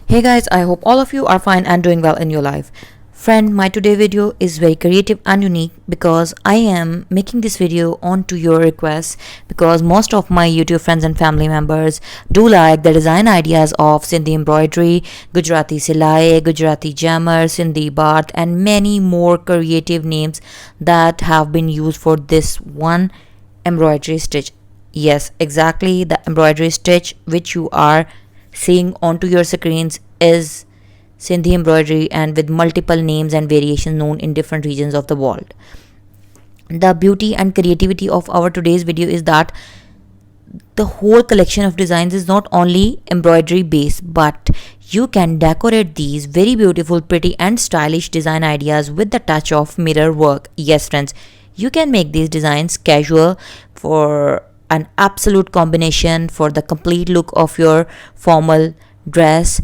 Hey guys, I hope all of you are fine and doing well in your life. Friend, my today video is very creative and unique because I am making this video on to your request because most of my YouTube friends and family members do like the design ideas of Sindhi embroidery, Gujarati silai, Gujarati jammer, Sindhi bath and many more creative names that have been used for this one embroidery stitch. Yes, exactly, the embroidery stitch which you are seeing onto your screens is Sindhi embroidery and with multiple names and variations known in different regions of the world. The beauty and creativity of our today's video is that the whole collection of designs is not only embroidery based, but you can decorate these very beautiful, pretty and stylish design ideas with the touch of mirror work. Yes friends, you can make these designs casual for an absolute combination for the complete look of your formal dress.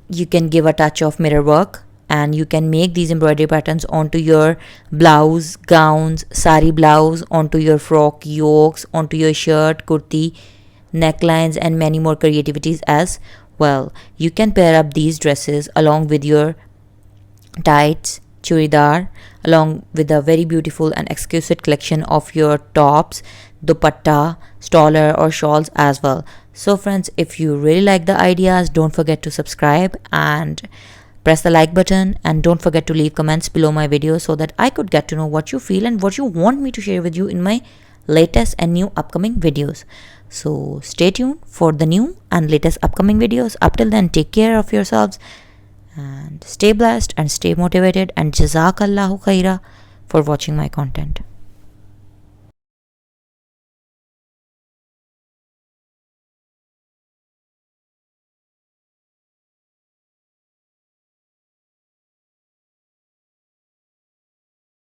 You can give a touch of mirror work and you can make these embroidery patterns onto your blouse, gowns, sari blouse, onto your frock yokes, onto your shirt, kurti, necklines and many more creativities as well. You can pair up these dresses along with your tights, churidar, along with a very beautiful and exquisite collection of your tops, dupatta, stoller or shawls as well. So friends, if you really like the ideas, don't forget to subscribe and press the like button, and don't forget to leave comments below my video so that I could get to know what you feel and what you want me to share with you in my latest and new upcoming videos. So stay tuned for the new and latest upcoming videos. Up till then, take care of yourselves and stay blessed and stay motivated, and jazakallahu khaira for watching my content.